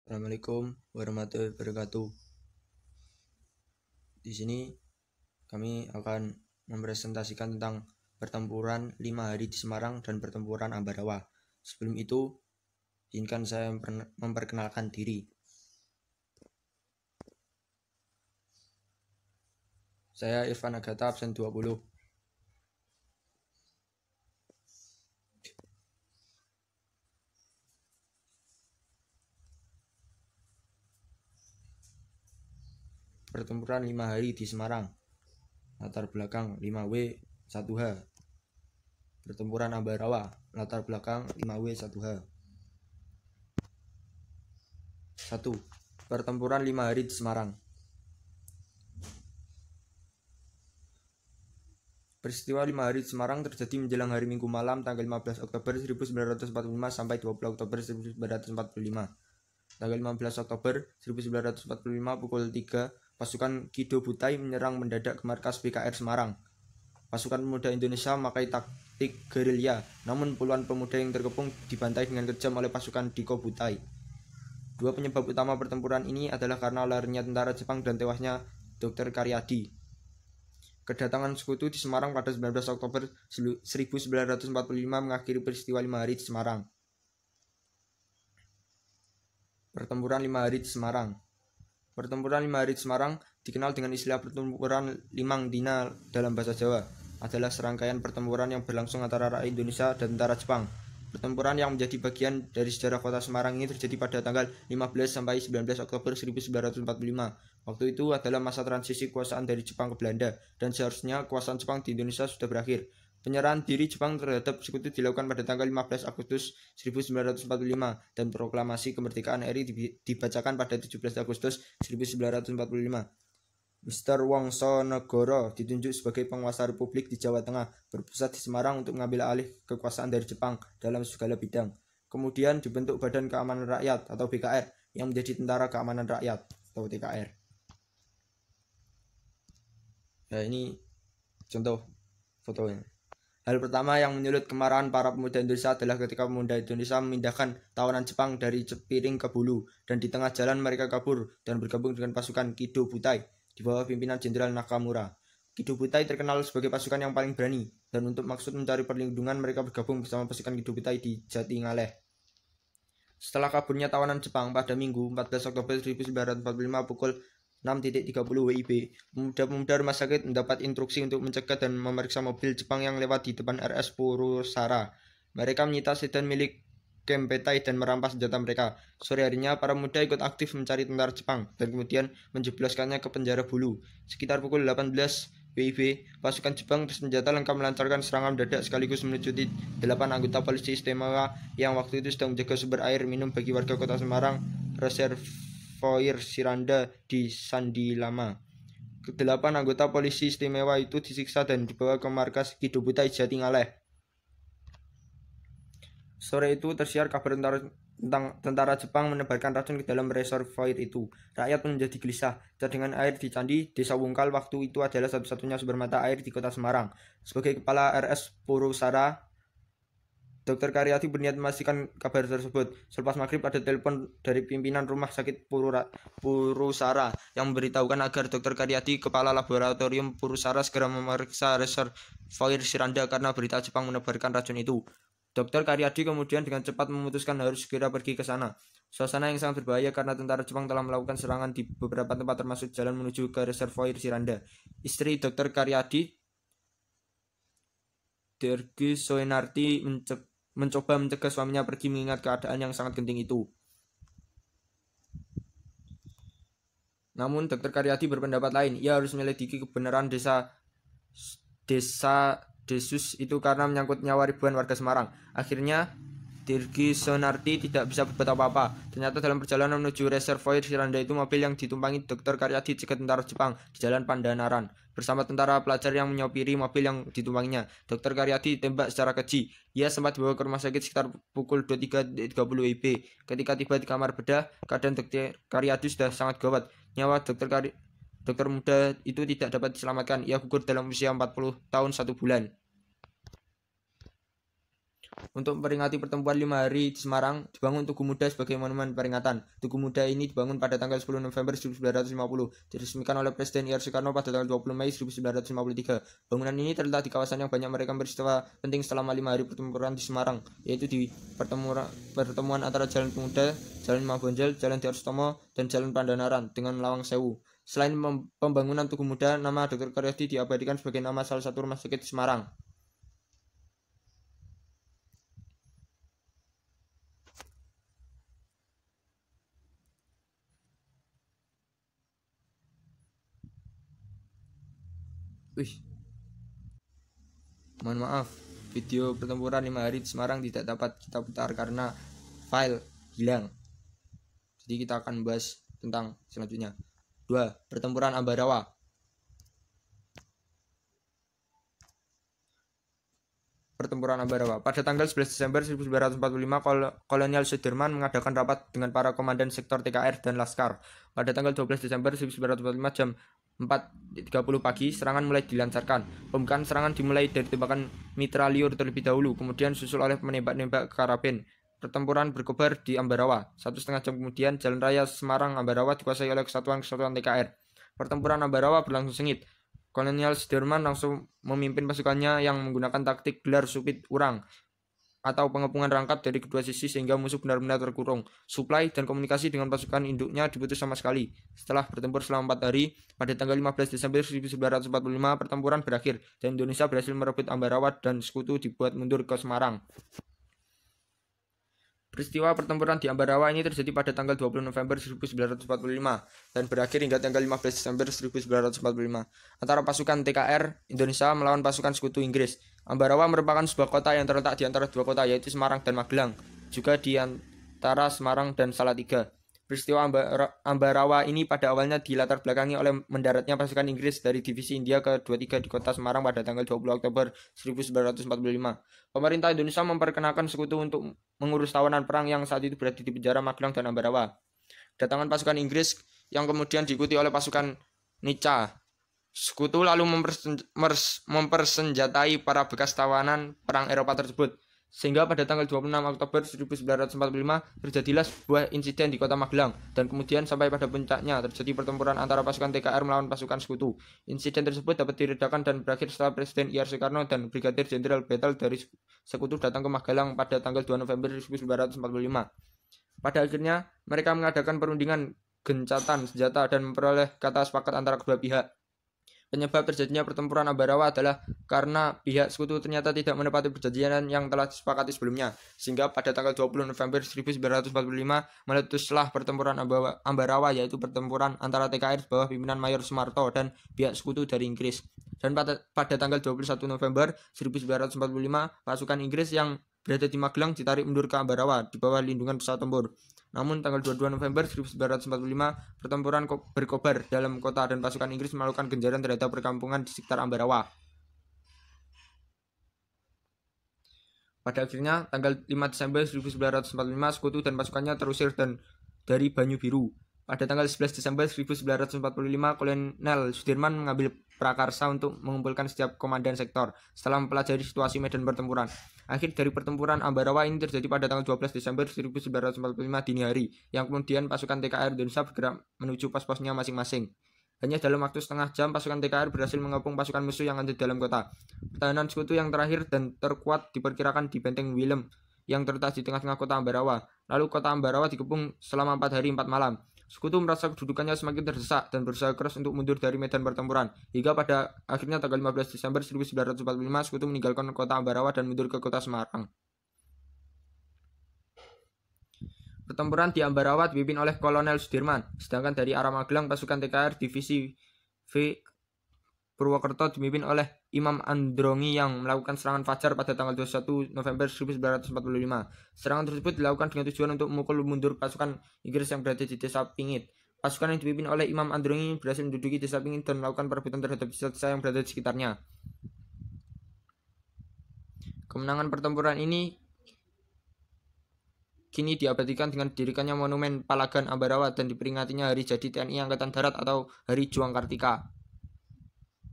Assalamualaikum warahmatullahi wabarakatuh. Di sini kami akan mempresentasikan tentang pertempuran 5 hari di Semarang dan pertempuran Ambarawa. Sebelum itu, izinkan saya memperkenalkan diri. Saya Irfan Agatha, absen 20. Pertempuran 5 hari di Semarang. Latar belakang 5W 1H. Pertempuran Ambarawa. Latar belakang 5W 1H. 1. Pertempuran 5 hari di Semarang. Peristiwa 5 hari di Semarang terjadi menjelang hari Minggu malam tanggal 15 Oktober 1945 sampai 20 Oktober 1945. Tanggal 15 Oktober 1945 pukul 3, pasukan Kido Butai menyerang mendadak ke markas BKR Semarang. Pasukan pemuda Indonesia memakai taktik gerilya, namun puluhan pemuda yang terkepung dibantai dengan kejam oleh pasukan Diko Butai. Dua penyebab utama pertempuran ini adalah karena larinya tentara Jepang dan tewasnya Dr. Karyadi. Kedatangan sekutu di Semarang pada 19 Oktober 1945 mengakhiri peristiwa 5 hari di Semarang. Pertempuran 5 hari di Semarang. Pertempuran 5 hari di Semarang dikenal dengan istilah pertempuran Limang Dina dalam bahasa Jawa. Adalah serangkaian pertempuran yang berlangsung antara rakyat Indonesia dan tentara Jepang. Pertempuran yang menjadi bagian dari sejarah kota Semarang ini terjadi pada tanggal 15 sampai 19 Oktober 1945. Waktu itu adalah masa transisi kekuasaan dari Jepang ke Belanda, dan seharusnya kekuasaan Jepang di Indonesia sudah berakhir. Penyerahan diri Jepang terhadap sekutu dilakukan pada tanggal 15 Agustus 1945 dan proklamasi kemerdekaan RI dibacakan pada 17 Agustus 1945. Mr. Wongsonegoro ditunjuk sebagai penguasa republik di Jawa Tengah, berpusat di Semarang untuk mengambil alih kekuasaan dari Jepang dalam segala bidang. Kemudian dibentuk Badan Keamanan Rakyat atau BKR yang menjadi Tentara Keamanan Rakyat atau TKR. Nah, ini contoh fotonya. Hal pertama yang menyulut kemarahan para pemuda Indonesia adalah ketika pemuda Indonesia memindahkan tawanan Jepang dari Cepiring ke Bulu, dan di tengah jalan mereka kabur dan bergabung dengan pasukan Kido Butai di bawah pimpinan Jenderal Nakamura. Kido Butai terkenal sebagai pasukan yang paling berani, dan untuk maksud mencari perlindungan mereka bergabung bersama pasukan Kido Butai di Jatingaleh. Setelah kaburnya tawanan Jepang pada Minggu 14 Oktober 1945 pukul 6.30 WIB, pemuda-pemuda rumah sakit mendapat instruksi untuk mencegah dan memeriksa mobil Jepang yang lewat di depan RS Purusara. Mereka menyita sedan milik Kempetai dan merampas senjata mereka. Sore harinya, para pemuda ikut aktif mencari tentara Jepang dan kemudian menjebloskannya ke penjara Bulu. Sekitar pukul 18 WIB, pasukan Jepang bersenjata lengkap melancarkan serangan mendadak sekaligus melucuti 8 anggota polisi istimewa yang waktu itu sedang menjaga sumber air minum bagi warga kota Semarang, Reservoir Siranda di Sandi Lama. Kedelapan anggota polisi istimewa itu disiksa dan dibawa ke markas Kido Butai Jatingaleh. Sore itu tersiar kabar tentang tentara Jepang menebarkan racun ke dalam reservoir itu. Rakyat pun menjadi gelisah. Cadangan air di Candi, Desa Wungkal waktu itu adalah satu-satunya sumber mata air di kota Semarang. Sebagai kepala RS Purusara, Dr. Karyadi berniat memastikan kabar tersebut. Selepas maghrib ada telepon dari pimpinan rumah sakit Purusara yang memberitahukan agar Dr. Karyadi, kepala laboratorium Purusara, segera memeriksa reservoir Siranda karena berita Jepang menebarkan racun itu. Dr. Karyadi kemudian dengan cepat memutuskan harus segera pergi ke sana. Suasana yang sangat berbahaya karena tentara Jepang telah melakukan serangan di beberapa tempat termasuk jalan menuju ke reservoir Siranda. Istri Dr. Karyadi, Dergi Soenarti, mencoba mencegah suaminya pergi mengingat keadaan yang sangat genting itu. Namun Dr. Karyadi berpendapat lain. Ia harus menyelidiki kebenaran desa Desus itu karena menyangkut nyawa ribuan warga Semarang. Akhirnya Dirgi Sonarti tidak bisa berbuat apa-apa. Ternyata dalam perjalanan menuju reservoir Siranda itu, mobil yang ditumpangi Dr. Karyadi dicegat tentara Jepang di Jalan Pandanaran bersama tentara pelajar yang menyopiri mobil yang ditumpanginya. Dr. Karyadi ditembak secara keji. Ia sempat dibawa ke rumah sakit sekitar pukul 23.30 WIB. Ketika tiba di kamar bedah, keadaan Dr. Karyadi sudah sangat gawat. Nyawa dokter muda itu tidak dapat diselamatkan. Ia gugur dalam usia 40 tahun 1 bulan. Untuk memperingati pertempuran 5 hari di Semarang, dibangun Tugu Muda sebagai monumen peringatan. Tugu Muda ini dibangun pada tanggal 10 November 1950, diresmikan oleh Presiden I.R. Soekarno pada tanggal 20 Mei 1953. Bangunan ini terletak di kawasan yang banyak mereka peristiwa penting selama 5 hari pertempuran di Semarang, yaitu di pertemuan antara Jalan Pemuda, Jalan Mabonjol, Jalan Diarstomo, dan Jalan Pandanaran dengan Lawang Sewu. Selain pembangunan Tugu Muda, nama Dr. Karyadi diabadikan sebagai nama salah satu rumah sakit di Semarang. Mohon maaf, video pertempuran 5 hari di Semarang tidak dapat kita putar karena file hilang. Jadi kita akan membahas tentang selanjutnya. 2. Pertempuran Ambarawa. Pertempuran Ambarawa. Pada tanggal 11 Desember 1945, Kolonial Sudirman mengadakan rapat dengan para komandan sektor TKR dan Laskar. Pada tanggal 12 Desember 1945 jam 4.30 pagi, serangan mulai dilancarkan. Pembukaan serangan dimulai dari tembakan mitraliur terlebih dahulu, kemudian susul oleh menembak-nembak karabin. Pertempuran berkobar di Ambarawa. 1,5 jam kemudian, Jalan Raya Semarang-Ambarawa dikuasai oleh kesatuan-kesatuan TKR. Pertempuran Ambarawa berlangsung sengit. Kolonial Sudirman langsung memimpin pasukannya yang menggunakan taktik gelar supit urang atau pengepungan rangkap dari kedua sisi sehingga musuh benar-benar terkurung. Suplai dan komunikasi dengan pasukan induknya diputus sama sekali. Setelah bertempur selama 4 hari, pada tanggal 15 Desember 1945 pertempuran berakhir dan Indonesia berhasil merebut Ambarawa dan sekutu dibuat mundur ke Semarang. Peristiwa pertempuran di Ambarawa ini terjadi pada tanggal 20 November 1945 dan berakhir hingga tanggal 15 Desember 1945 antara pasukan TKR Indonesia melawan pasukan sekutu Inggris. Ambarawa merupakan sebuah kota yang terletak di antara dua kota, yaitu Semarang dan Magelang, juga di antara Semarang dan Salatiga. Peristiwa Ambarawa ini pada awalnya dilatar belakangi oleh mendaratnya pasukan Inggris dari Divisi India ke-23 di kota Semarang pada tanggal 20 Oktober 1945. Pemerintah Indonesia memperkenalkan sekutu untuk mengurus tawanan perang yang saat itu berada di penjara Magelang dan Ambarawa. Kedatangan pasukan Inggris yang kemudian diikuti oleh pasukan Nica. Sekutu lalu mempersenjatai para bekas tawanan perang Eropa tersebut. Sehingga pada tanggal 26 Oktober 1945 terjadilah sebuah insiden di kota Magelang dan kemudian sampai pada puncaknya terjadi pertempuran antara pasukan TKR melawan pasukan sekutu. Insiden tersebut dapat diredakan dan berakhir setelah Presiden I.R. Soekarno dan Brigadir Jenderal Bethel dari sekutu datang ke Magelang pada tanggal 2 November 1945. Pada akhirnya mereka mengadakan perundingan gencatan senjata dan memperoleh kata sepakat antara kedua pihak. Penyebab terjadinya pertempuran Ambarawa adalah karena pihak sekutu ternyata tidak menepati perjanjian yang telah disepakati sebelumnya, sehingga pada tanggal 20 November 1945 meletuslah pertempuran Ambarawa, yaitu pertempuran antara TKR di bawah pimpinan Mayor Sumarto dan pihak sekutu dari Inggris. Dan pada tanggal 21 November 1945 pasukan Inggris yang berada di Magelang ditarik mundur ke Ambarawa di bawah lindungan pesawat tempur. Namun tanggal 22 November 1945 pertempuran berkobar dalam kota dan pasukan Inggris melakukan genjaran terhadap perkampungan di sekitar Ambarawa. Pada akhirnya tanggal 5 Desember 1945 sekutu dan pasukannya terusir dari Banyu Biru. Pada tanggal 11 Desember 1945, Kolonel Sudirman mengambil prakarsa untuk mengumpulkan setiap komandan sektor setelah mempelajari situasi medan pertempuran. Akhir dari pertempuran Ambarawa ini terjadi pada tanggal 12 Desember 1945 dini hari, yang kemudian pasukan TKR Indonesia bergerak menuju pos-posnya masing-masing. Hanya dalam waktu setengah jam, pasukan TKR berhasil mengepung pasukan musuh yang ada di dalam kota. Pertahanan sekutu yang terakhir dan terkuat diperkirakan di Benteng Willem yang terletak di tengah-tengah kota Ambarawa. Lalu kota Ambarawa dikepung selama 4 hari 4 malam. Sekutu merasa kedudukannya semakin terdesak dan berusaha keras untuk mundur dari medan pertempuran. Hingga pada akhirnya tanggal 15 Desember 1945 sekutu meninggalkan kota Ambarawa dan mundur ke kota Semarang. Pertempuran di Ambarawa dipimpin oleh Kolonel Sudirman, sedangkan dari arah Magelang pasukan TKR Divisi V Purwokerto dipimpin oleh Imam Androngi yang melakukan serangan fajar pada tanggal 21 November 1945. Serangan tersebut dilakukan dengan tujuan untuk memukul mundur pasukan Inggris yang berada di desa Pingit. Pasukan yang dipimpin oleh Imam Androngi berhasil menduduki desa Pingit dan melakukan perebutan terhadap desa-desa yang berada di sekitarnya. Kemenangan pertempuran ini kini diabadikan dengan didirikannya Monumen Palagan Ambarawa dan diperingatinya Hari Jadi TNI Angkatan Darat atau Hari Juang Kartika.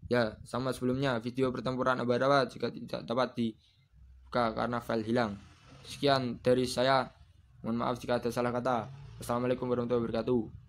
Ya, sama sebelumnya, video pertempuran Ambarawa jika tidak dapat karena file hilang. Sekian dari saya. Mohon maaf jika ada salah kata. Wassalamualaikum warahmatullahi wabarakatuh.